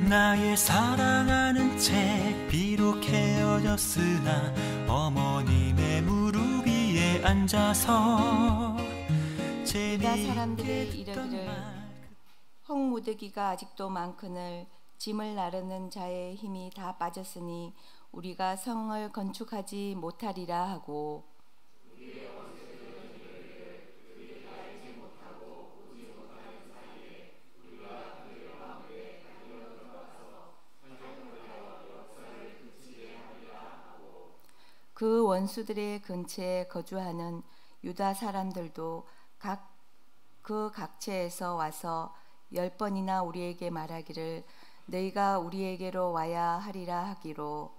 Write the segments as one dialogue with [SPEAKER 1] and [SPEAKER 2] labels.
[SPEAKER 1] 나의 사랑하는 채 비록 헤어졌으나 어머님의 무릎 위에 앉아서
[SPEAKER 2] 유다 사람들이 이르기를 홍무더기가 아직도 많거늘 짐을 나르는 자의 힘이 다 빠졌으니 우리가 성을 건축하지 못하리라 하고, 그 원수들의 근처에 거주하는 유다 사람들도 그 각처에서 와서 10번이나 우리에게 말하기를 너희가 우리에게로 와야 하리라 하기로,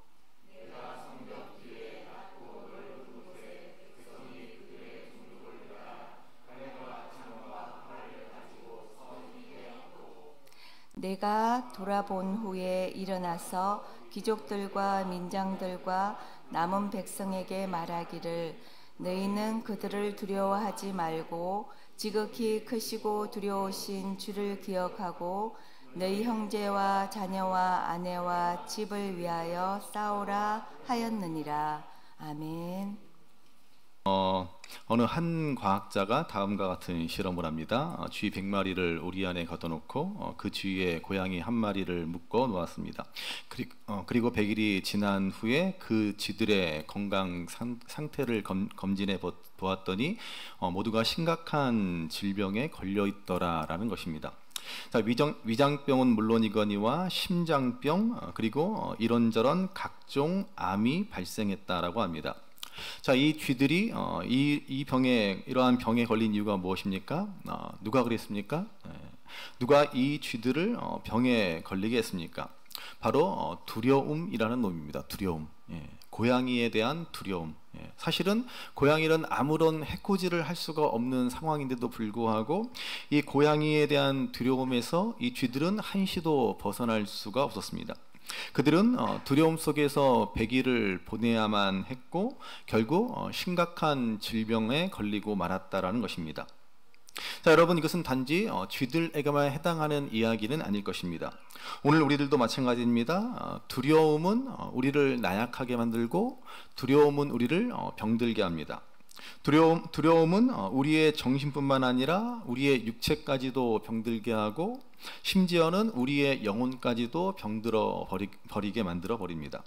[SPEAKER 2] 내가 돌아본 후에 일어나서 귀족들과 민장들과 남은 백성에게 말하기를 너희는 그들을 두려워하지 말고 지극히 크시고 두려우신 주를 기억하고 너희 형제와 자녀와 아내와 집을 위하여 싸우라 하였느니라. 아멘.
[SPEAKER 3] 어느 한 과학자가 다음과 같은 실험을 합니다. 쥐 100마리를 우리 안에 걷어놓고 그 주위에 고양이 한 마리를 묶어 놓았습니다. 그리고 100일이 지난 후에 그 쥐들의 건강 상태를 검진해 보았더니 모두가 심각한 질병에 걸려 있더라라는 것입니다. 자, 위장병은 물론이거니와 심장병 그리고 이런저런 각종 암이 발생했다라고 합니다. 자, 이 쥐들이 이러한 병에 걸린 이유가 무엇입니까? 누가 그랬습니까? 누가 이 쥐들을 병에 걸리게 했습니까? 바로 두려움이라는 놈입니다. 두려움. 고양이에 대한 두려움. 사실은 고양이는 아무런 해코지를 할 수가 없는 상황인데도 불구하고 이 고양이에 대한 두려움에서 이 쥐들은 한시도 벗어날 수가 없었습니다. 그들은 두려움 속에서 100일을 보내야만 했고 결국 심각한 질병에 걸리고 말았다라는 것입니다. 자, 여러분, 이것은 단지 쥐들에게만 해당하는 이야기는 아닐 것입니다. 오늘 우리들도 마찬가지입니다. 두려움은 우리를 나약하게 만들고 두려움은 우리를 병들게 합니다. 두려움은 우리의 정신뿐만 아니라 우리의 육체까지도 병들게 하고 심지어는 우리의 영혼까지도 병들어 버리게 만들어 버립니다.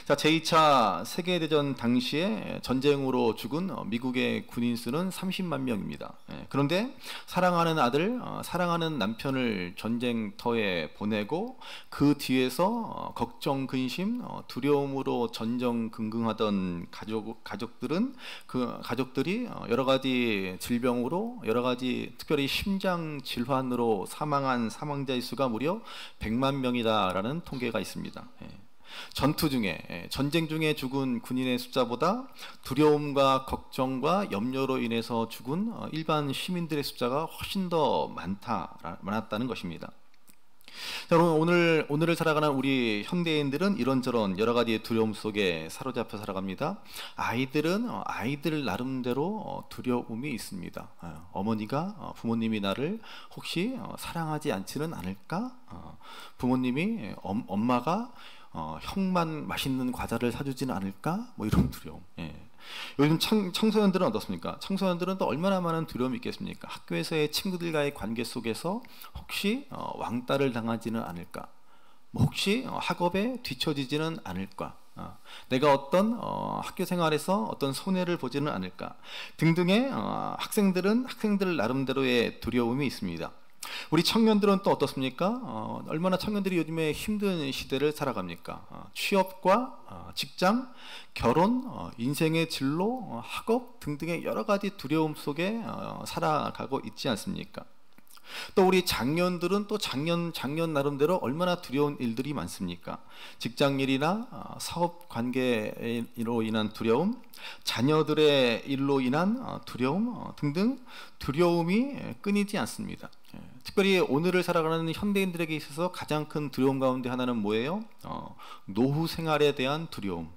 [SPEAKER 3] 자, 제2차 세계대전 당시에 전쟁으로 죽은 미국의 군인 수는 30만 명입니다. 그런데 사랑하는 아들, 사랑하는 남편을 전쟁터에 보내고 그 뒤에서 걱정, 근심, 두려움으로 전전긍긍하던 가족들이 여러 가지 질병으로, 여러 가지 특별히 심장 질환으로 사망한 사망자의 수가 무려 100만 명이다라는 통계가 있습니다. 전쟁 중에 죽은 군인의 숫자보다 두려움과 걱정과 염려로 인해서 죽은 일반 시민들의 숫자가 훨씬 더 많았다는 것입니다. 자, 오늘을 살아가는 우리 현대인들은 이런저런 여러 가지의 두려움 속에 사로잡혀 살아갑니다. 아이들은 아이들 나름대로 두려움이 있습니다. 어머니가 부모님이 나를 혹시 사랑하지 않지는 않을까? 부모님이 엄마가 형만 맛있는 과자를 사주지는 않을까? 뭐 이런 두려움. 요즘 청소년들은 어떻습니까? 청소년들은 또 얼마나 많은 두려움이 있겠습니까? 학교에서의 친구들과의 관계 속에서 혹시 왕따를 당하지는 않을까? 뭐 혹시 학업에 뒤처지지는 않을까? 내가 어떤 학교 생활에서 어떤 손해를 보지는 않을까? 등등의 학생들 나름대로의 두려움이 있습니다. 우리 청년들은 또 어떻습니까? 얼마나 청년들이 요즘에 힘든 시대를 살아갑니까? 취업과 직장, 결혼, 인생의 진로, 학업 등등의 여러 가지 두려움 속에 살아가고 있지 않습니까? 또 우리 장년들은 또 장년 나름대로 얼마나 두려운 일들이 많습니까? 직장일이나 사업 관계로 인한 두려움, 자녀들의 일로 인한 두려움 등등 두려움이 끊이지 않습니다. 특별히 오늘을 살아가는 현대인들에게 있어서 가장 큰 두려움 가운데 하나는 뭐예요? 노후 생활에 대한 두려움.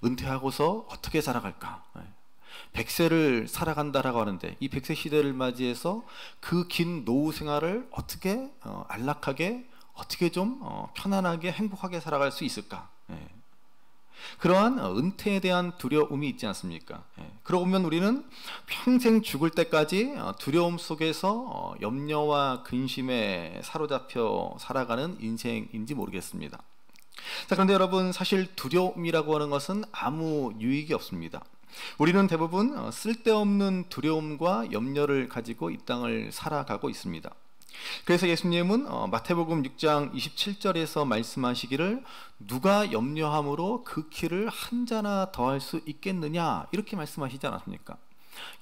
[SPEAKER 3] 은퇴하고서 어떻게 살아갈까? 100세를 살아간다라고 하는데 이 100세 시대를 맞이해서 그 긴 노후 생활을 어떻게 안락하게 어떻게 좀 편안하게 행복하게 살아갈 수 있을까? 그러한 은퇴에 대한 두려움이 있지 않습니까? 그러고 보면 우리는 평생 죽을 때까지 두려움 속에서 염려와 근심에 사로잡혀 살아가는 인생인지 모르겠습니다. 자, 그런데 여러분, 사실 두려움이라고 하는 것은 아무 유익이 없습니다. 우리는 대부분 쓸데없는 두려움과 염려를 가지고 이 땅을 살아가고 있습니다. 그래서 예수님은 마태복음 6장 27절에서 말씀하시기를 누가 염려함으로 그 키를 한 자나 더할 수 있겠느냐 이렇게 말씀하시지 않았습니까?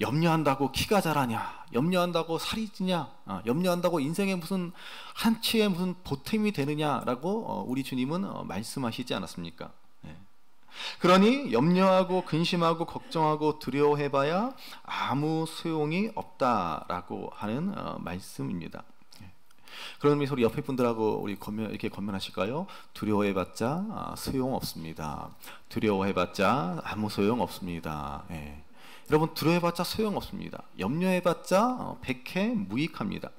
[SPEAKER 3] 염려한다고 키가 자라냐, 염려한다고 살이 찌냐, 염려한다고 인생에 무슨 한치의 무슨 보탬이 되느냐라고 우리 주님은 말씀하시지 않았습니까? 그러니 염려하고 근심하고 걱정하고 두려워해봐야 아무 소용이 없다라고 하는 말씀입니다. 그러면 우리 옆에 분들하고 우리 이렇게 권면하실까요? 두려워해봤자 소용없습니다. 두려워해봤자 아무 소용없습니다. 여러분, 두려워해봤자 소용없습니다. 염려해봤자 백해무익합니다.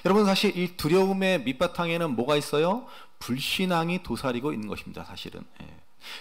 [SPEAKER 3] 여러분, 사실 이 두려움의 밑바탕에는 뭐가 있어요? 불신앙이 도사리고 있는 것입니다. 사실은.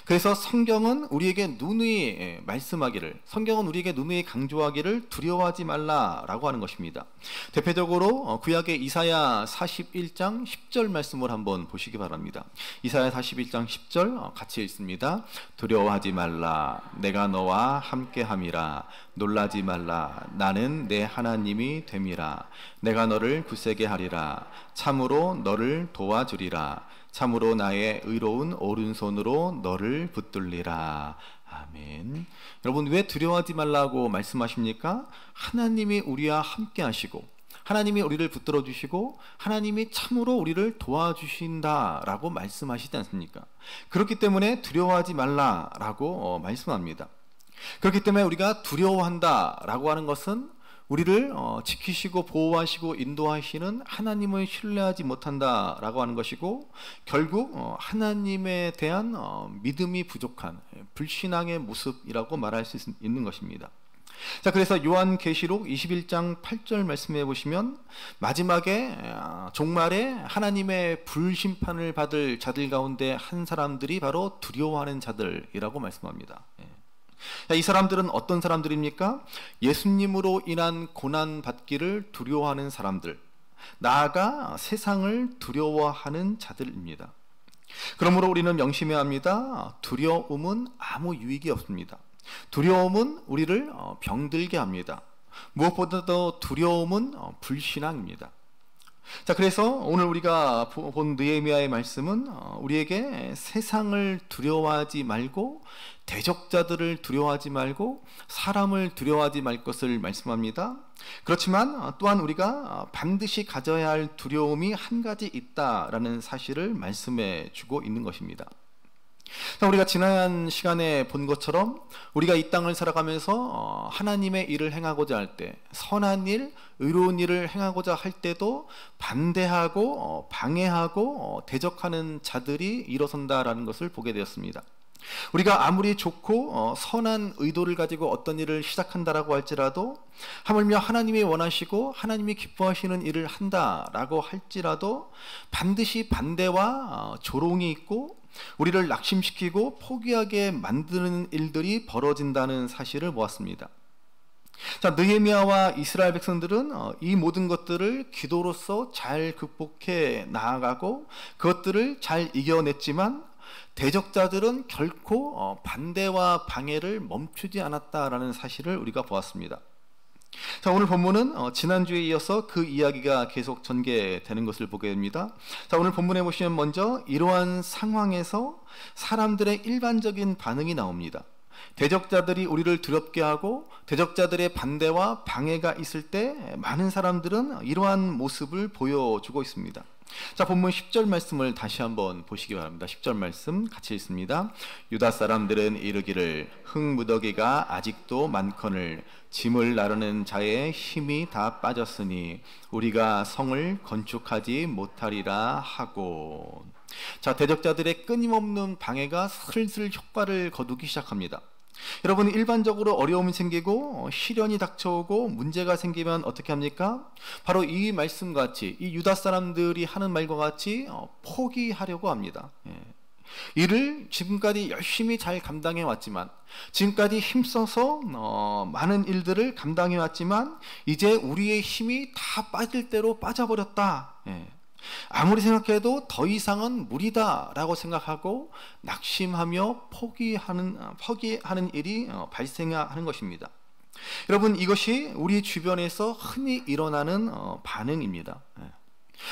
[SPEAKER 3] 그래서 성경은 우리에게 누누이 말씀하기를, 성경은 우리에게 누누이 강조하기를 두려워하지 말라라고 하는 것입니다. 대표적으로 구약의 이사야 41장 10절 말씀을 한번 보시기 바랍니다. 이사야 41장 10절 같이 읽습니다. 두려워하지 말라, 내가 너와 함께함이라. 놀라지 말라, 나는 내 하나님이 됨이라. 내가 너를 굳세게 하리라. 참으로 너를 도와주리라. 참으로 나의 의로운 오른손으로 너를 붙들리라. 아멘. 여러분, 왜 두려워하지 말라고 말씀하십니까? 하나님이 우리와 함께 하시고 하나님이 우리를 붙들어 주시고 하나님이 참으로 우리를 도와주신다라고 말씀하시지 않습니까? 그렇기 때문에 두려워하지 말라라고 말씀합니다. 그렇기 때문에 우리가 두려워한다라고 하는 것은 우리를 지키시고 보호하시고 인도하시는 하나님을 신뢰하지 못한다라고 하는 것이고, 결국 하나님에 대한 믿음이 부족한 불신앙의 모습이라고 말할 수 있는 것입니다. 자, 그래서 요한계시록 21장 8절 말씀해 보시면 마지막에 종말에 하나님의 불심판을 받을 자들 가운데 한 사람들이 바로 두려워하는 자들이라고 말씀합니다. 이 사람들은 어떤 사람들입니까? 예수님으로 인한 고난 받기를 두려워하는 사람들, 나아가 세상을 두려워하는 자들입니다. 그러므로 우리는 명심해야 합니다. 두려움은 아무 유익이 없습니다. 두려움은 우리를 병들게 합니다. 무엇보다도 두려움은 불신앙입니다. 자, 그래서 오늘 우리가 본 느헤미야의 말씀은 우리에게 세상을 두려워하지 말고 대적자들을 두려워하지 말고 사람을 두려워하지 말 것을 말씀합니다. 그렇지만 또한 우리가 반드시 가져야 할 두려움이 한 가지 있다라는 사실을 말씀해 주고 있는 것입니다. 우리가 지난 시간에 본 것처럼 우리가 이 땅을 살아가면서 하나님의 일을 행하고자 할 때, 선한 일, 의로운 일을 행하고자 할 때도 반대하고 방해하고 대적하는 자들이 일어선다라는 것을 보게 되었습니다. 우리가 아무리 좋고 선한 의도를 가지고 어떤 일을 시작한다라고 할지라도, 하물며 하나님이 원하시고 하나님이 기뻐하시는 일을 한다라고 할지라도 반드시 반대와 조롱이 있고 우리를 낙심시키고 포기하게 만드는 일들이 벌어진다는 사실을 보았습니다. 자, 느헤미야와 이스라엘 백성들은 이 모든 것들을 기도로서 잘 극복해 나아가고 그것들을 잘 이겨냈지만 대적자들은 결코 반대와 방해를 멈추지 않았다라는 사실을 우리가 보았습니다. 자, 오늘 본문은 지난주에 이어서 그 이야기가 계속 전개되는 것을 보게 됩니다. 자, 오늘 본문에 보시면 먼저 이러한 상황에서 사람들의 일반적인 반응이 나옵니다. 대적자들이 우리를 두렵게 하고 대적자들의 반대와 방해가 있을 때 많은 사람들은 이러한 모습을 보여주고 있습니다. 자, 본문 10절 말씀을 다시 한번 보시기 바랍니다. 10절 말씀 같이 읽습니다. 유다 사람들은 이르기를 흙무더기가 아직도 많거늘 짐을 나르는 자의 힘이 다 빠졌으니 우리가 성을 건축하지 못하리라 하고. 자, 대적자들의 끊임없는 방해가 슬슬 효과를 거두기 시작합니다. 여러분, 일반적으로 어려움이 생기고 시련이 닥쳐오고 문제가 생기면 어떻게 합니까? 바로 이 말씀같이, 이 유다 사람들이 하는 말과 같이 포기하려고 합니다. 이를 지금까지 열심히 잘 감당해 왔지만, 지금까지 힘써서 많은 일들을 감당해 왔지만 이제 우리의 힘이 다 빠질 대로 빠져버렸다. 아무리 생각해도 더 이상은 무리다 라고 생각하고 낙심하며 포기하는 일이 발생하는 것입니다. 여러분, 이것이 우리 주변에서 흔히 일어나는 반응입니다.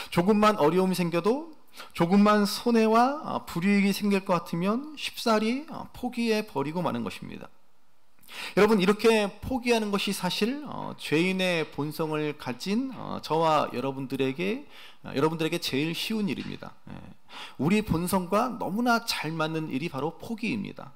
[SPEAKER 3] 조금만 어려움이 생겨도, 조금만 손해와 불이익이 생길 것 같으면 쉽사리 포기해 버리고 마는 것입니다. 여러분, 이렇게 포기하는 것이 사실 죄인의 본성을 가진 저와 여러분들에게 제일 쉬운 일입니다. 우리 본성과 너무나 잘 맞는 일이 바로 포기입니다.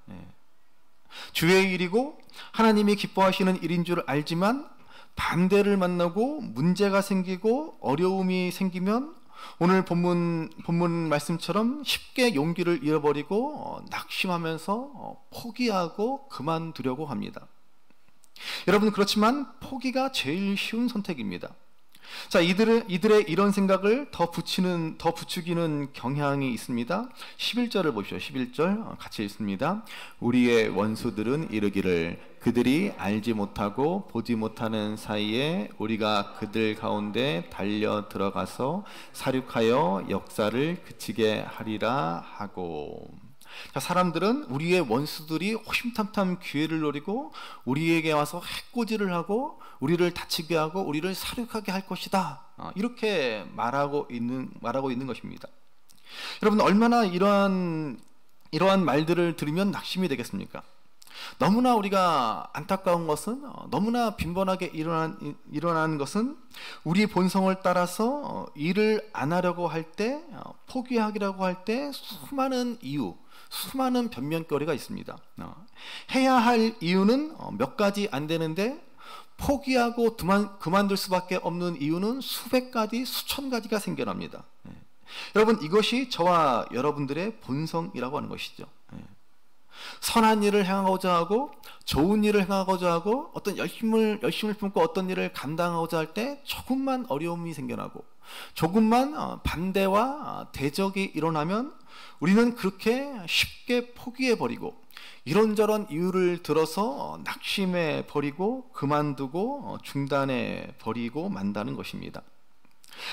[SPEAKER 3] 주의 일이고 하나님이 기뻐하시는 일인 줄 알지만 반대를 만나고 문제가 생기고 어려움이 생기면 오늘 본문 말씀처럼 쉽게 용기를 잃어버리고 낙심하면서 포기하고 그만두려고 합니다. 여러분, 그렇지만 포기가 제일 쉬운 선택입니다. 자, 이들의 이런 생각을 더 부추기는 경향이 있습니다. 11절을 보시죠. 11절 같이 읽습니다. 우리의 원수들은 이르기를 그들이 알지 못하고 보지 못하는 사이에 우리가 그들 가운데 달려 들어가서 사륙하여 역사를 그치게 하리라 하고. 자, 사람들은 우리의 원수들이 호심탐탐 기회를 노리고 우리에게 와서 해코지를 하고 우리를 다치게 하고 우리를 사륙하게 할 것이다, 이렇게 말하고 있는 것입니다. 여러분, 얼마나 이러한 말들을 들으면 낙심이 되겠습니까? 너무나 우리가 안타까운 것은, 너무나 빈번하게 일어나는 것은 우리 본성을 따라서 일을 안 하려고 할 때, 포기하기라고 할 때 수많은 이유, 수많은 변명거리가 있습니다. 해야 할 이유는 몇 가지 안 되는데 포기하고 그만둘 수밖에 없는 이유는 수백 가지, 수천 가지가 생겨납니다. 여러분, 이것이 저와 여러분들의 본성이라고 하는 것이죠. 선한 일을 행하고자 하고 좋은 일을 행하고자 하고 어떤 열심을 품고 어떤 일을 감당하고자 할 때 조금만 어려움이 생겨나고 조금만 반대와 대적이 일어나면 우리는 그렇게 쉽게 포기해버리고 이런저런 이유를 들어서 낙심해버리고 그만두고 중단해버리고 만다는 것입니다.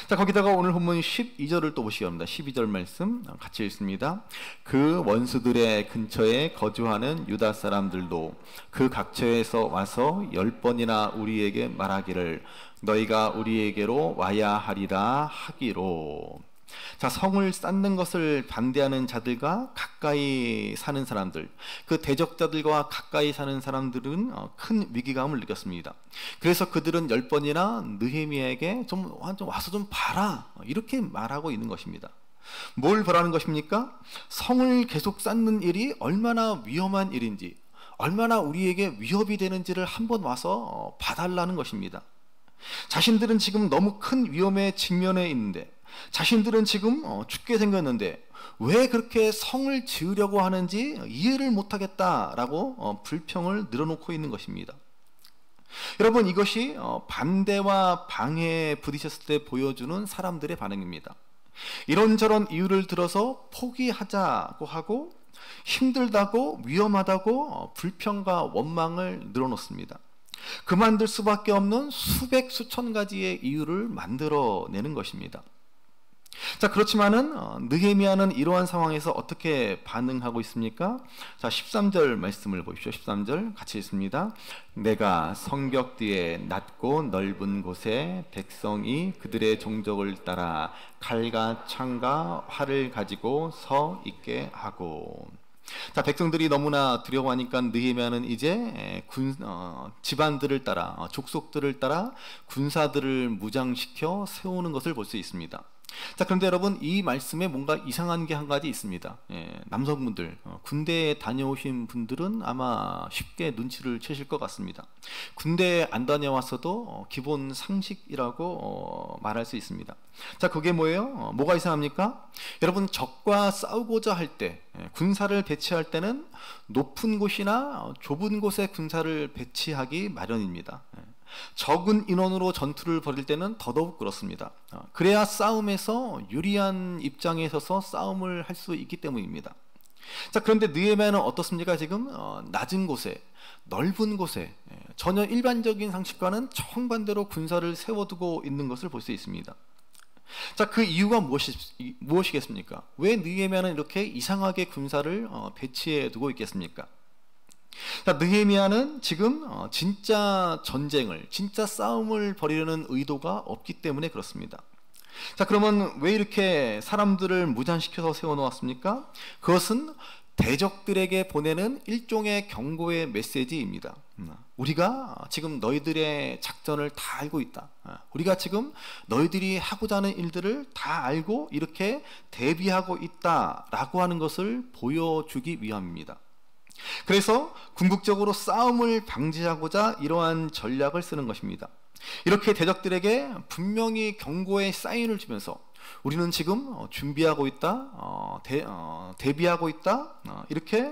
[SPEAKER 3] 자, 거기다가 오늘 본문 12절을 또 보시기 바랍니다. 12절 말씀 같이 읽습니다. 그 원수들의 근처에 거주하는 유다 사람들도 그 각처에서 와서 10번이나 우리에게 말하기를 너희가 우리에게로 와야 하리라 하기로. 자, 성을 쌓는 것을 반대하는 자들과 가까이 사는 사람들, 그 대적자들과 가까이 사는 사람들은 큰 위기감을 느꼈습니다. 그래서 그들은 10번이나 느헤미야에게 좀 와서 좀 봐라, 이렇게 말하고 있는 것입니다. 뭘 보라는 것입니까? 성을 계속 쌓는 일이 얼마나 위험한 일인지, 얼마나 우리에게 위협이 되는지를 한번 와서 봐달라는 것입니다. 자신들은 지금 너무 큰 위험에 직면해 있는데, 자신들은 지금 죽게 생겼는데 왜 그렇게 성을 지으려고 하는지 이해를 못하겠다라고 불평을 늘어놓고 있는 것입니다. 여러분, 이것이 반대와 방해에 부딪혔을 때 보여주는 사람들의 반응입니다. 이런저런 이유를 들어서 포기하자고 하고 힘들다고 위험하다고 불평과 원망을 늘어놓습니다. 그만둘 수밖에 없는 수백 수천 가지의 이유를 만들어내는 것입니다. 자, 그렇지만은 느헤미야는 이러한 상황에서 어떻게 반응하고 있습니까? 자, 13절 말씀을 보십시오. 13절 같이 읽습니다. 내가 성벽 뒤에 낮고 넓은 곳에 백성이 그들의 종족을 따라 칼과 창과 활을 가지고 서 있게 하고. 자, 백성들이 너무나 두려워하니까 느헤미야는 이제 집안들을 따라, 족속들을 따라 군사들을 무장시켜 세우는 것을 볼 수 있습니다. 자, 그런데 여러분, 이 말씀에 뭔가 이상한 게 한 가지 있습니다. 남성분들, 군대에 다녀오신 분들은 아마 쉽게 눈치를 채실 것 같습니다. 군대에 안 다녀왔어도 기본 상식이라고 말할 수 있습니다. 자, 그게 뭐예요? 뭐가 이상합니까? 여러분, 적과 싸우고자 할 때, 군사를 배치할 때는 높은 곳이나 좁은 곳에 군사를 배치하기 마련입니다. 적은 인원으로 전투를 벌일 때는 더더욱 그렇습니다. 그래야 싸움에서 유리한 입장에 서서 싸움을 할 수 있기 때문입니다. 자, 그런데 느헤미야는 어떻습니까? 지금 낮은 곳에, 넓은 곳에, 전혀 일반적인 상식과는 정반대로 군사를 세워두고 있는 것을 볼 수 있습니다. 자, 그 이유가 무엇이겠습니까? 왜 느헤미야는 이렇게 이상하게 군사를 배치해 두고 있겠습니까? 자, 느헤미야는 지금 진짜 전쟁을, 진짜 싸움을 벌이려는 의도가 없기 때문에 그렇습니다. 자, 그러면 왜 이렇게 사람들을 무장시켜서 세워놓았습니까? 그것은 대적들에게 보내는 일종의 경고의 메시지입니다. 우리가 지금 너희들의 작전을 다 알고 있다. 우리가 지금 너희들이 하고자 하는 일들을 다 알고 이렇게 대비하고 있다라고 하는 것을 보여주기 위함입니다. 그래서 궁극적으로 싸움을 방지하고자 이러한 전략을 쓰는 것입니다. 이렇게 대적들에게 분명히 경고의 사인을 주면서 우리는 지금 준비하고 있다, 대비하고 있다, 이렇게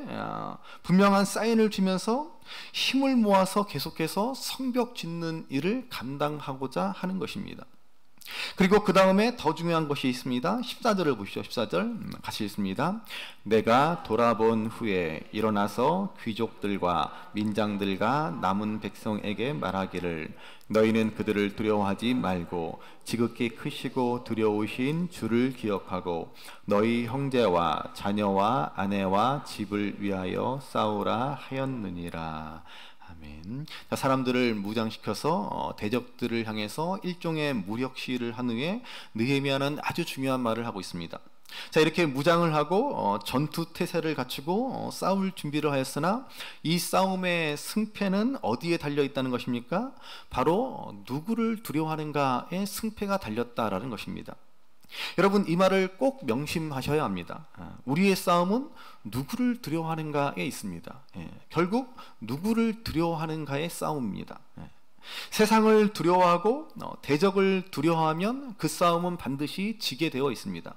[SPEAKER 3] 분명한 사인을 주면서 힘을 모아서 계속해서 성벽 짓는 일을 감당하고자 하는 것입니다. 그리고 그 다음에 더 중요한 것이 있습니다. 14절을 보시죠. 14절 같이 읽습니다. 내가 돌아본 후에 일어나서 귀족들과 민장들과 남은 백성에게 말하기를 너희는 그들을 두려워하지 말고 지극히 크시고 두려우신 주를 기억하고 너희 형제와 자녀와 아내와 집을 위하여 싸우라 하였느니라. 아멘. 자, 사람들을 무장시켜서 대적들을 향해서 일종의 무력 시위를 한 후에 느헤미야는 아주 중요한 말을 하고 있습니다. 자, 이렇게 무장을 하고 전투 태세를 갖추고 싸울 준비를 하였으나 이 싸움의 승패는 어디에 달려 있다는 것입니까? 바로 누구를 두려워하는가의 승패가 달렸다라는 것입니다. 여러분, 이 말을 꼭 명심하셔야 합니다. 우리의 싸움은 누구를 두려워하는가에 있습니다. 결국 누구를 두려워하는가의 싸움입니다. 세상을 두려워하고 대적을 두려워하면 그 싸움은 반드시 지게 되어 있습니다.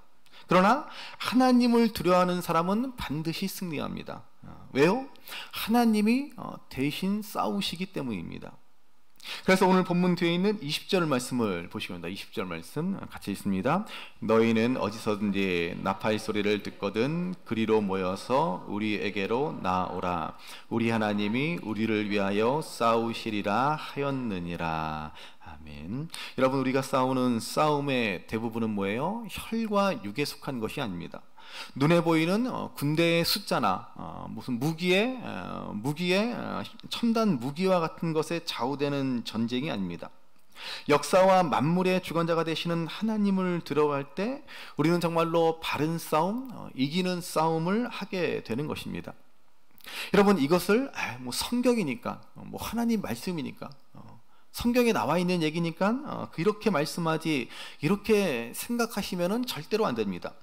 [SPEAKER 3] 그러나 하나님을 두려워하는 사람은 반드시 승리합니다. 왜요? 하나님이 대신 싸우시기 때문입니다. 그래서 오늘 본문 뒤에 있는 20절 말씀을 보시겠습니다. 20절 말씀 같이 읽습니다. 너희는 어디서든지 나팔 소리를 듣거든 그리로 모여서 우리에게로 나오라. 우리 하나님이 우리를 위하여 싸우시리라 하였느니라. 아멘. 여러분, 우리가 싸우는 싸움의 대부분은 뭐예요? 혈과 육에 속한 것이 아닙니다. 눈에 보이는 군대의 숫자나 무슨 무기의 첨단 무기와 같은 것에 좌우되는 전쟁이 아닙니다. 역사와 만물의 주관자가 되시는 하나님을 두려워할 때 우리는 정말로 바른 싸움, 이기는 싸움을 하게 되는 것입니다. 여러분, 이것을 성경이니까, 하나님 말씀이니까, 성경에 나와 있는 얘기니까 이렇게 말씀하지, 이렇게 생각하시면은 절대로 안 됩니다.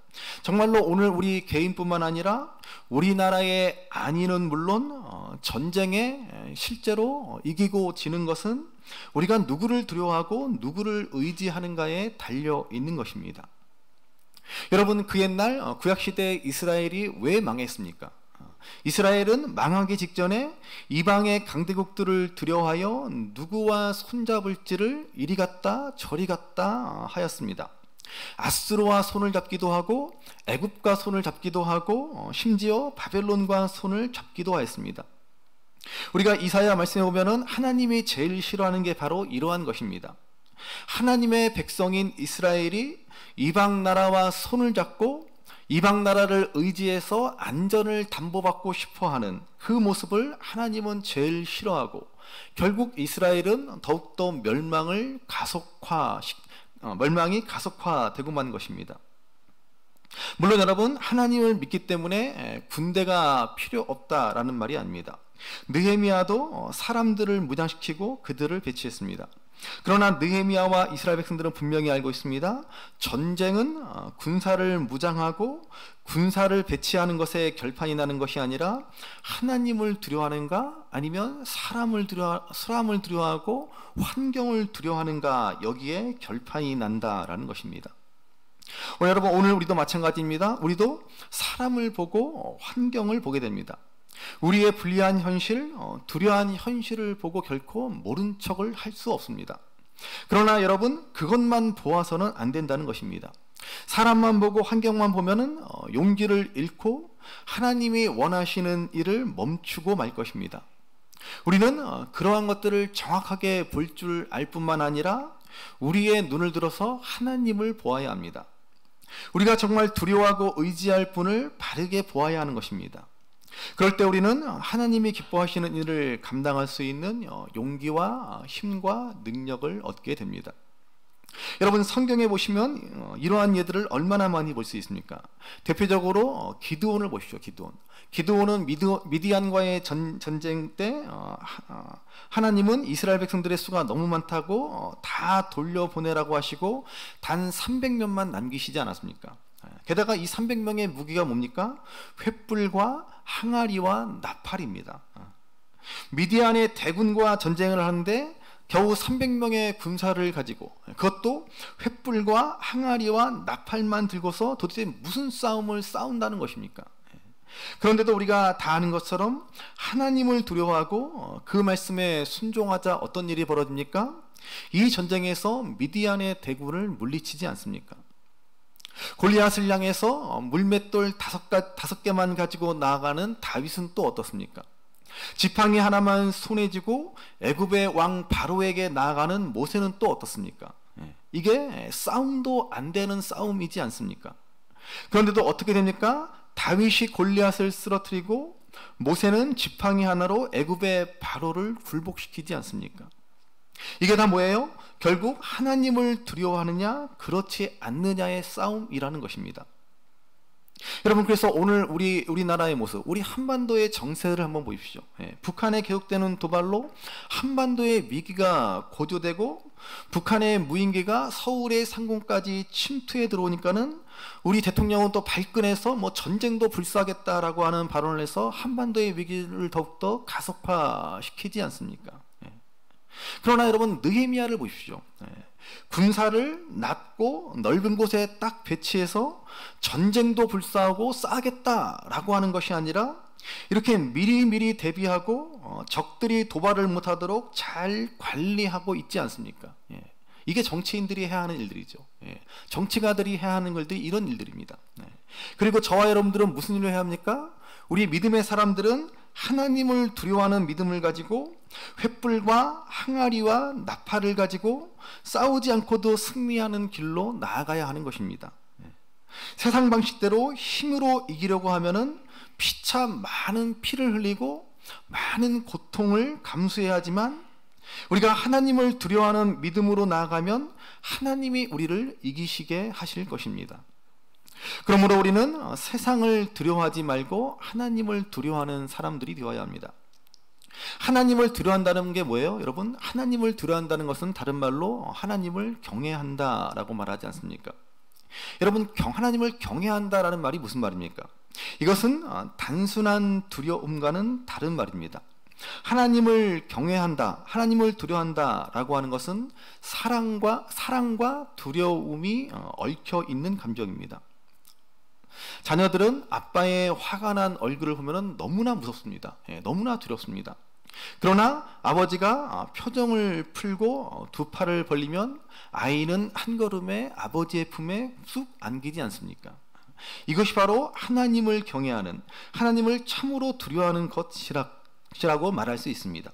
[SPEAKER 3] 정말로 오늘 우리 개인뿐만 아니라 우리나라의 안위는 물론 전쟁에 실제로 이기고 지는 것은 우리가 누구를 두려워하고 누구를 의지하는가에 달려 있는 것입니다. 여러분, 그 옛날 구약시대 이스라엘이 왜 망했습니까? 이스라엘은 망하기 직전에 이방의 강대국들을 두려워하여 누구와 손잡을지를 이리 갔다 저리 갔다 하였습니다. 아수르와 손을 잡기도 하고 애굽과 손을 잡기도 하고 심지어 바벨론과 손을 잡기도 하였습니다. 우리가 이사야 말씀에 보면은 하나님이 제일 싫어하는 게 바로 이러한 것입니다. 하나님의 백성인 이스라엘이 이방 나라와 손을 잡고 이방 나라를 의지해서 안전을 담보받고 싶어하는 그 모습을 하나님은 제일 싫어하고 결국 이스라엘은 더욱더 멸망이 가속화되고 만 것입니다. 물론 여러분, 하나님을 믿기 때문에 군대가 필요 없다라는 말이 아닙니다. 느헤미야도 사람들을 무장시키고 그들을 배치했습니다. 그러나 느헤미야와 이스라엘 백성들은 분명히 알고 있습니다. 전쟁은 군사를 무장하고 군사를 배치하는 것에 결판이 나는 것이 아니라 하나님을 두려워하는가 아니면 사람을 두려워하고 환경을 두려워하는가, 여기에 결판이 난다라는 것입니다. 오늘 우리도 마찬가지입니다. 우리도 사람을 보고 환경을 보게 됩니다. 우리의 불리한 현실, 두려운 현실을 보고 결코 모른 척을 할 수 없습니다. 그러나 여러분, 그것만 보아서는 안 된다는 것입니다. 사람만 보고 환경만 보면은 용기를 잃고 하나님이 원하시는 일을 멈추고 말 것입니다. 우리는 그러한 것들을 정확하게 볼 줄 알 뿐만 아니라 우리의 눈을 들어서 하나님을 보아야 합니다. 우리가 정말 두려워하고 의지할 분을 바르게 보아야 하는 것입니다. 그럴 때 우리는 하나님이 기뻐하시는 일을 감당할 수 있는 용기와 힘과 능력을 얻게 됩니다. 여러분, 성경에 보시면 이러한 예들을 얼마나 많이 볼 수 있습니까? 대표적으로 기드온을 보십시오. 기드온은 미디안과의 전쟁 때 하나님은 이스라엘 백성들의 수가 너무 많다고 다 돌려보내라고 하시고 단 300명만 남기시지 않았습니까? 게다가 이 300명의 무기가 뭡니까? 횃불과 항아리와 나팔입니다. 미디안의 대군과 전쟁을 하는데 겨우 300명의 군사를 가지고, 그것도 횃불과 항아리와 나팔만 들고서 도대체 무슨 싸움을 싸운다는 것입니까? 그런데도 우리가 다 아는 것처럼 하나님을 두려워하고 그 말씀에 순종하자 어떤 일이 벌어집니까? 이 전쟁에서 미디안의 대군을 물리치지 않습니까? 골리앗을 향해서 물맷돌 5개만 가지고 나아가는 다윗은 또 어떻습니까? 지팡이 하나만 손에 쥐고 애굽의 왕 바로에게 나아가는 모세는 또 어떻습니까? 이게 싸움도 안 되는 싸움이지 않습니까? 그런데도 어떻게 됩니까? 다윗이 골리앗을 쓰러뜨리고 모세는 지팡이 하나로 애굽의 바로를 굴복시키지 않습니까? 이게 다 뭐예요? 결국 하나님을 두려워하느냐 그렇지 않느냐의 싸움이라는 것입니다. 여러분, 그래서 오늘 우리나라의 모습, 우리 한반도의 정세를 한번 보십시오. 북한에 계속되는 도발로 한반도의 위기가 고조되고 북한의 무인기가 서울의 상공까지 침투해 들어오니까는 우리 대통령은 또 발끈해서 전쟁도 불사하겠다라고 하는 발언을 해서 한반도의 위기를 더욱더 가속화시키지 않습니까? 그러나 여러분, 느헤미야를 보십시오. 군사를 낮고 넓은 곳에 딱 배치해서 전쟁도 불사하고 싸겠다라고 하는 것이 아니라 이렇게 미리미리 대비하고 적들이 도발을 못하도록 잘 관리하고 있지 않습니까? 이게 정치인들이 해야 하는 일들이죠. 정치가들이 해야 하는 것들이 이런 일들입니다. 그리고 저와 여러분들은 무슨 일을 해야 합니까? 우리 믿음의 사람들은 하나님을 두려워하는 믿음을 가지고 횃불과 항아리와 나팔을 가지고 싸우지 않고도 승리하는 길로 나아가야 하는 것입니다. 세상 방식대로 힘으로 이기려고 하면은 피차 많은 피를 흘리고 많은 고통을 감수해야 하지만 우리가 하나님을 두려워하는 믿음으로 나아가면 하나님이 우리를 이기시게 하실 것입니다. 그러므로 우리는 세상을 두려워하지 말고 하나님을 두려워하는 사람들이 되어야 합니다. 하나님을 두려워한다는 게 뭐예요? 여러분, 하나님을 두려워한다는 것은 다른 말로 하나님을 경외한다라고 말하지 않습니까? 여러분, 하나님을 경외한다라는 말이 무슨 말입니까? 이것은 단순한 두려움과는 다른 말입니다. 하나님을 경외한다, 하나님을 두려워한다라고 하는 것은 사랑과 두려움이 얽혀 있는 감정입니다. 자녀들은 아빠의 화가 난 얼굴을 보면 너무나 무섭습니다. 너무나 두렵습니다. 그러나 아버지가 표정을 풀고 두 팔을 벌리면 아이는 한 걸음에 아버지의 품에 쑥 안기지 않습니까? 이것이 바로 하나님을 경외하는, 하나님을 참으로 두려워하는 것이라고 말할 수 있습니다.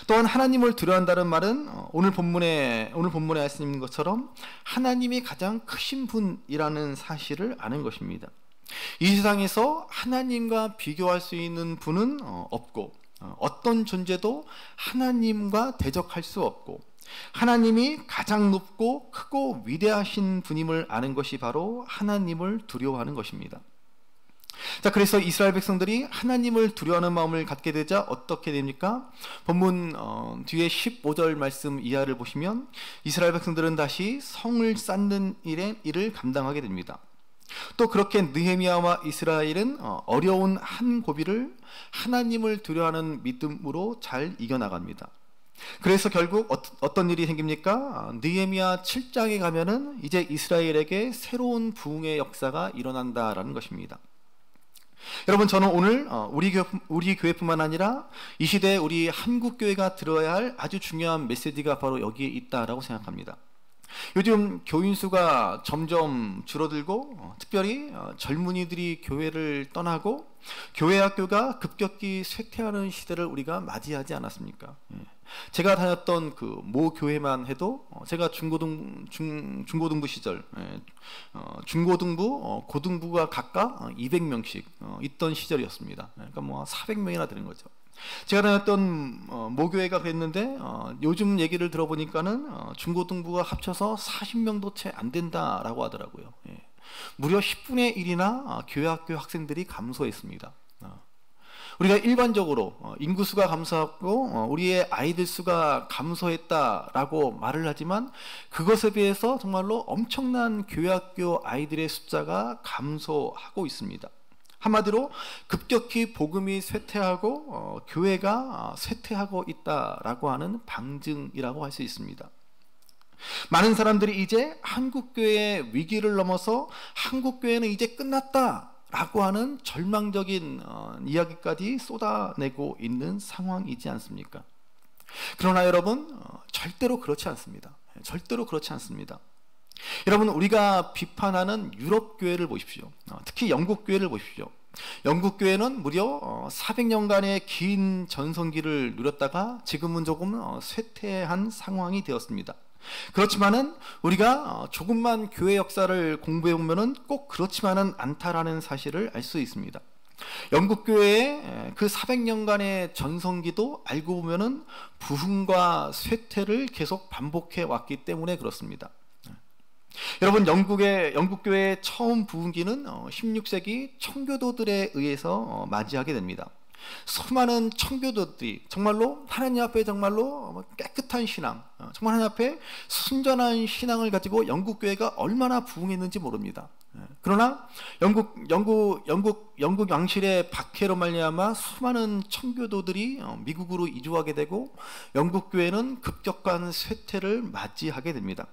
[SPEAKER 3] 또한 하나님을 두려워한다는 말은 오늘 본문에 말씀인 것처럼 하나님이 가장 크신 분이라는 사실을 아는 것입니다. 이 세상에서 하나님과 비교할 수 있는 분은 없고 어떤 존재도 하나님과 대적할 수 없고 하나님이 가장 높고 크고 위대하신 분임을 아는 것이 바로 하나님을 두려워하는 것입니다. 자, 그래서 이스라엘 백성들이 하나님을 두려워하는 마음을 갖게 되자 어떻게 됩니까? 본문 뒤에 15절 말씀 이하를 보시면 이스라엘 백성들은 다시 성을 쌓는 일을 감당하게 됩니다. 또 그렇게 느헤미야와 이스라엘은 어려운 한 고비를 하나님을 두려워하는 믿음으로 잘 이겨나갑니다. 그래서 결국 어떤 일이 생깁니까? 느헤미야 7장에 가면은 이제 이스라엘에게 새로운 부흥의 역사가 일어난다라는 것입니다. 여러분, 저는 오늘 우리 교회뿐만 아니라 이 시대에 우리 한국 교회가 들어야 할 아주 중요한 메시지가 바로 여기에 있다라고 생각합니다. 요즘 교인 수가 점점 줄어들고 특별히 젊은이들이 교회를 떠나고 교회 학교가 급격히 쇠퇴하는 시대를 우리가 맞이하지 않았습니까? 제가 다녔던 그 모 교회만 해도 제가 중고등부 시절 중고등부, 고등부가 각각 200명씩 있던 시절이었습니다. 그러니까 뭐 400명이나 되는 거죠. 제가 다녔던 모 교회가 그랬는데 요즘 얘기를 들어보니까는 중고등부가 합쳐서 40명도 채 안 된다라고 하더라고요. 무려 10분의 1이나 교회학교 학생들이 감소했습니다. 우리가 일반적으로 인구수가 감소하고 우리의 아이들 수가 감소했다라고 말을 하지만 그것에 비해서 정말로 엄청난 교회학교 아이들의 숫자가 감소하고 있습니다. 한마디로 급격히 복음이 쇠퇴하고 교회가 쇠퇴하고 있다라고 하는 방증이라고 할 수 있습니다. 많은 사람들이 이제 한국교회의 위기를 넘어서 한국교회는 이제 끝났다라고 하는 절망적인 이야기까지 쏟아내고 있는 상황이지 않습니까? 그러나 여러분, 절대로 그렇지 않습니다. 절대로 그렇지 않습니다. 여러분, 우리가 비판하는 유럽 교회를 보십시오. 특히 영국 교회를 보십시오. 영국 교회는 무려 400년간의 긴 전성기를 누렸다가 지금은 조금 쇠퇴한 상황이 되었습니다. 그렇지만은 우리가 조금만 교회 역사를 공부해 보면은 꼭 그렇지만은 않다라는 사실을 알 수 있습니다. 영국 교회의 그 400년간의 전성기도 알고 보면은 부흥과 쇠퇴를 계속 반복해 왔기 때문에 그렇습니다. 여러분, 영국 교회의 처음 부흥기는 16세기 청교도들에 의해서 맞이하게 됩니다. 수많은 청교도들이 정말로 하나님 앞에 정말로 깨끗한 신앙, 정말 하나님 앞에 순전한 신앙을 가지고 영국 교회가 얼마나 부흥했는지 모릅니다. 그러나 영국 왕실의 박해로 말미암아 수많은 청교도들이 미국으로 이주하게 되고 영국 교회는 급격한 쇠퇴를 맞이하게 됩니다.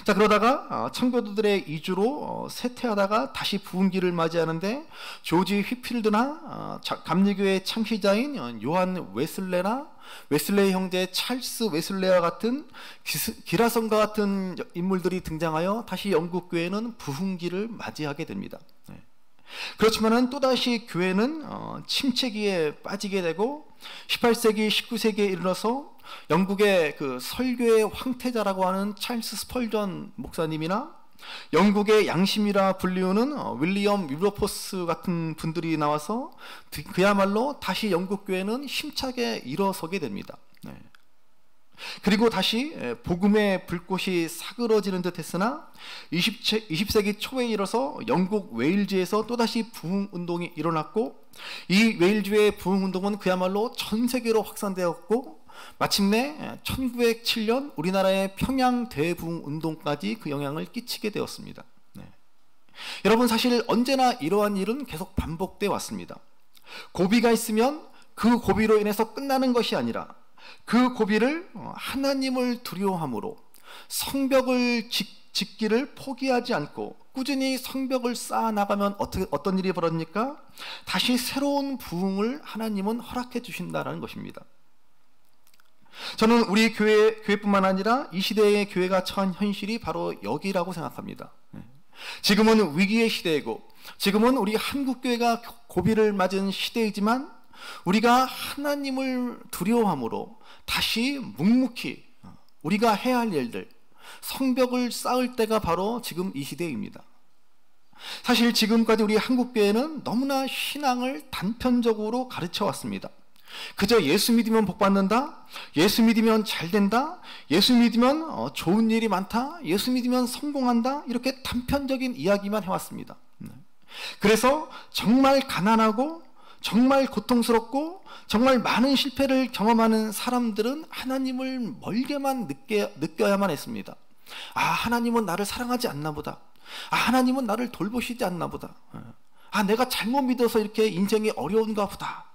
[SPEAKER 3] 자, 그러다가 청교도들의 이주로 쇠퇴하다가 다시 부흥기를 맞이하는데 조지 휘필드나 감리교의 창시자인 요한 웨슬레이 형제 찰스 웨슬레와 같은 기라성과 같은 인물들이 등장하여 다시 영국 교회는 부흥기를 맞이하게 됩니다. 그렇지만은 또다시 교회는 침체기에 빠지게 되고 18세기, 19세기에 이르러서 영국의 그 설교의 황태자라고 하는 찰스 스펄전 목사님이나 영국의 양심이라 불리우는 윌리엄 윌버포스 같은 분들이 나와서 그야말로 다시 영국 교회는 힘차게 일어서게 됩니다. 그리고 다시 복음의 불꽃이 사그러지는 듯 했으나 20세기 초에 이르러서 영국 웨일즈에서 또다시 부흥운동이 일어났고 이 웨일즈의 부흥운동은 그야말로 전 세계로 확산되었고 마침내 1907년 우리나라의 평양 대부흥운동까지 그 영향을 끼치게 되었습니다. 여러분, 사실 언제나 이러한 일은 계속 반복되어 왔습니다. 고비가 있으면 그 고비로 인해서 끝나는 것이 아니라 그 고비를 하나님을 두려워함으로 성벽을 짓기를 포기하지 않고 꾸준히 성벽을 쌓아나가면 어떤 일이 벌어집니까? 다시 새로운 부흥을 하나님은 허락해 주신다는 것입니다. 저는 우리 교회뿐만 아니라 이 시대의 교회가 처한 현실이 바로 여기라고 생각합니다. 지금은 위기의 시대이고 지금은 우리 한국교회가 고비를 맞은 시대이지만 우리가 하나님을 두려워함으로 다시 묵묵히 우리가 해야 할 일들, 성벽을 쌓을 때가 바로 지금 이 시대입니다. 사실 지금까지 우리 한국교회는 너무나 신앙을 단편적으로 가르쳐 왔습니다. 그저 예수 믿으면 복 받는다, 예수 믿으면 잘 된다, 예수 믿으면 좋은 일이 많다, 예수 믿으면 성공한다, 이렇게 단편적인 이야기만 해왔습니다. 그래서 정말 가난하고 정말 고통스럽고 정말 많은 실패를 경험하는 사람들은 하나님을 멀게만 느껴야만 했습니다. 아, 하나님은 나를 사랑하지 않나 보다. 아, 하나님은 나를 돌보시지 않나 보다. 아, 내가 잘못 믿어서 이렇게 인생이 어려운가 보다.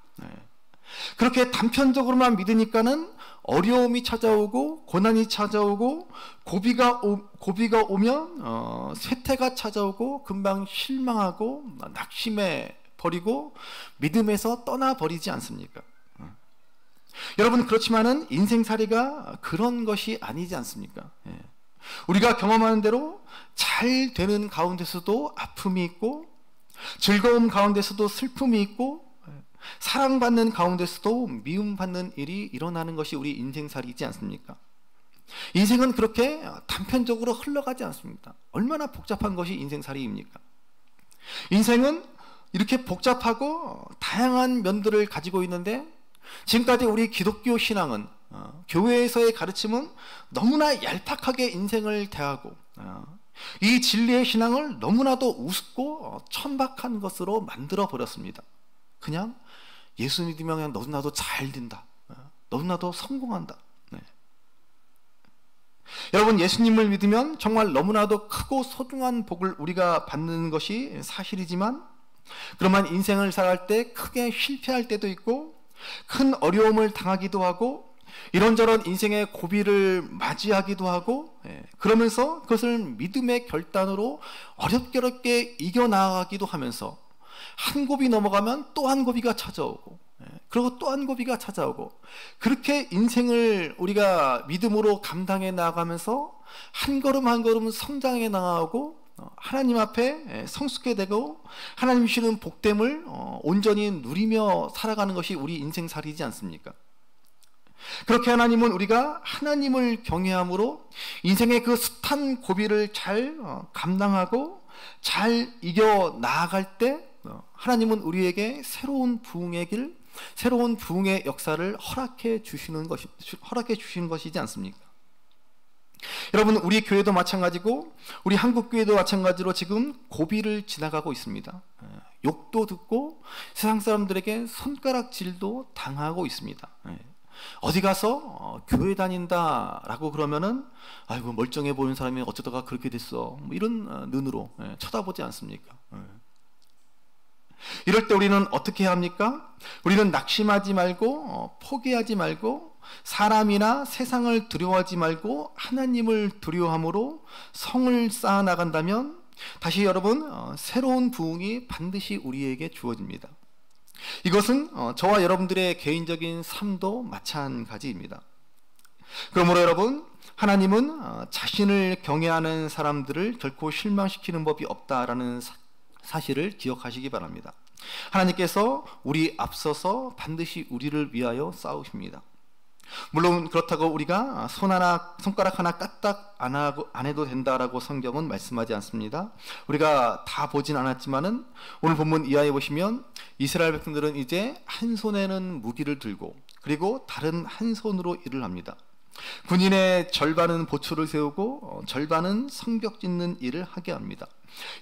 [SPEAKER 3] 그렇게 단편적으로만 믿으니까는 어려움이 찾아오고 고난이 찾아오고 고비가 오면 쇠퇴가 찾아오고 금방 실망하고 낙심해 버리고 믿음에서 떠나버리지 않습니까? 여러분, 그렇지만은 인생살이가 그런 것이 아니지 않습니까? 우리가 경험하는 대로 잘 되는 가운데서도 아픔이 있고, 즐거움 가운데서도 슬픔이 있고, 사랑받는 가운데서도 미움받는 일이 일어나는 것이 우리 인생살이지 않습니까? 인생은 그렇게 단편적으로 흘러가지 않습니다. 얼마나 복잡한 것이 인생살이입니까? 인생은 이렇게 복잡하고 다양한 면들을 가지고 있는데, 지금까지 우리 기독교 신앙은, 교회에서의 가르침은 너무나 얄팍하게 인생을 대하고, 이 진리의 신앙을 너무나도 우습고 천박한 것으로 만들어 버렸습니다. 그냥 예수 믿으면 그냥 너도 나도 잘 된다, 너도 나도 성공한다. 여러분, 예수님을 믿으면 정말 너무나도 크고 소중한 복을 우리가 받는 것이 사실이지만, 그러면 인생을 살아갈 때 크게 실패할 때도 있고, 큰 어려움을 당하기도 하고, 이런저런 인생의 고비를 맞이하기도 하고, 그러면서 그것을 믿음의 결단으로 어렵게 이겨나가기도 하면서 한 고비 넘어가면 또 한 고비가 찾아오고, 그리고 또 한 고비가 찾아오고, 그렇게 인생을 우리가 믿음으로 감당해 나가면서 한 걸음 한 걸음 성장해 나가고, 하나님 앞에 성숙해 되고 하나님 주시는 복됨을 온전히 누리며 살아가는 것이 우리 인생살이지 않습니까? 그렇게 하나님은 우리가 하나님을 경외함으로 인생의 그 숱한 고비를 잘 감당하고 잘 이겨 나아갈 때 하나님은 우리에게 새로운 부흥의 길, 새로운 부흥의 역사를 허락해 주시는 것이지 않습니까? 여러분, 우리 교회도 마찬가지고 우리 한국교회도 마찬가지로 지금 고비를 지나가고 있습니다. 욕도 듣고 세상 사람들에게 손가락질도 당하고 있습니다. 어디 가서 교회 다닌다라고 그러면은 아이고 멀쩡해 보이는 사람이 어쩌다가 그렇게 됐어, 뭐 이런 눈으로 쳐다보지 않습니까? 이럴 때 우리는 어떻게 해야 합니까? 우리는 낙심하지 말고 포기하지 말고 사람이나 세상을 두려워하지 말고 하나님을 두려워함으로 성을 쌓아 나간다면 다시 여러분 새로운 부흥이 반드시 우리에게 주어집니다. 이것은 저와 여러분들의 개인적인 삶도 마찬가지입니다. 그러므로 여러분, 하나님은 자신을 경외하는 사람들을 결코 실망시키는 법이 없다라는 사실을 기억하시기 바랍니다. 하나님께서 우리 앞서서 반드시 우리를 위하여 싸우십니다. 물론 그렇다고 우리가 손가락 하나 까딱 안 해도 된다라고 성경은 말씀하지 않습니다. 우리가 다 보진 않았지만은 오늘 본문 이하에 보시면 이스라엘 백성들은 이제 한 손에는 무기를 들고 그리고 다른 한 손으로 일을 합니다. 군인의 절반은 보초를 세우고 절반은 성벽 짓는 일을 하게 합니다.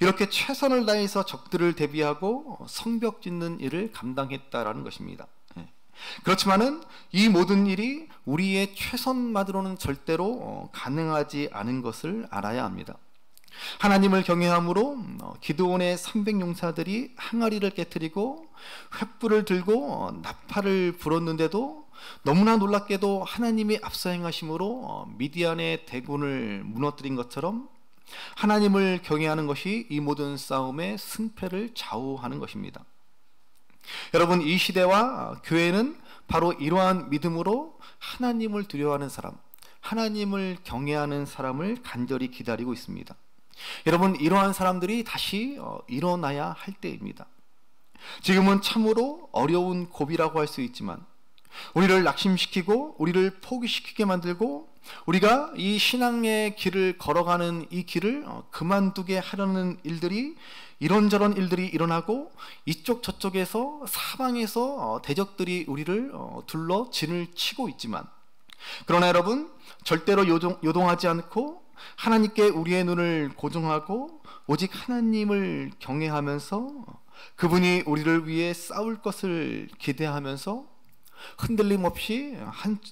[SPEAKER 3] 이렇게 최선을 다해서 적들을 대비하고 성벽 짓는 일을 감당했다라는 것입니다. 그렇지만은 이 모든 일이 우리의 최선만으로는 절대로 가능하지 않은 것을 알아야 합니다. 하나님을 경외함으로 기드온의 300용사들이 항아리를 깨트리고 횃불을 들고 나팔을 불었는데도 너무나 놀랍게도 하나님이 앞서 행하심으로 미디안의 대군을 무너뜨린 것처럼 하나님을 경외하는 것이 이 모든 싸움의 승패를 좌우하는 것입니다. 여러분, 이 시대와 교회는 바로 이러한 믿음으로 하나님을 두려워하는 사람, 하나님을 경외하는 사람을 간절히 기다리고 있습니다. 여러분, 이러한 사람들이 다시 일어나야 할 때입니다. 지금은 참으로 어려운 고비라고 할 수 있지만 우리를 낙심시키고 우리를 포기시키게 만들고 우리가 이 신앙의 길을 걸어가는 이 길을 그만두게 하려는 일들이, 이런저런 일들이 일어나고 이쪽 저쪽에서 사방에서 대적들이 우리를 둘러 진을 치고 있지만, 그러나 여러분 절대로 요동하지 않고 하나님께 우리의 눈을 고정하고 오직 하나님을 경외하면서 그분이 우리를 위해 싸울 것을 기대하면서 흔들림 없이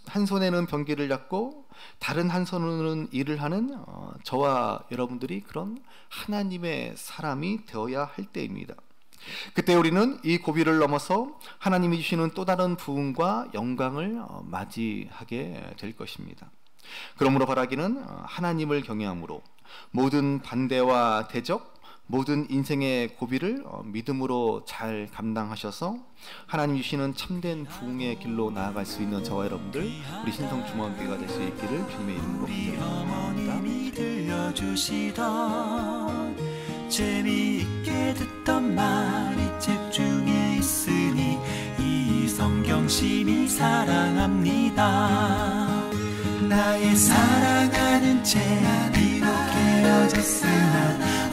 [SPEAKER 3] 한 손에는 병기를 잡고 다른 한 손으로는 일을 하는 저와 여러분들이 그런 하나님의 사람이 되어야 할 때입니다. 그때 우리는 이 고비를 넘어서 하나님이 주시는 또 다른 부흥과 영광을 맞이하게 될 것입니다. 그러므로 바라기는 하나님을 경외함으로 모든 반대와 대적, 모든 인생의 고비를 믿음으로 잘 감당하셔서 하나님 주시는 참된 부흥의 길로 나아갈 수 있는 저와 여러분들, 우리 신성중앙교회가 될 수 있기를 주님의 이름으로
[SPEAKER 1] 기도합니다. 재미있게 듣던 말이 책 중에 있으니 이 성경심이 사랑합니다. 나의 사랑하는 책 비록 헤어졌으나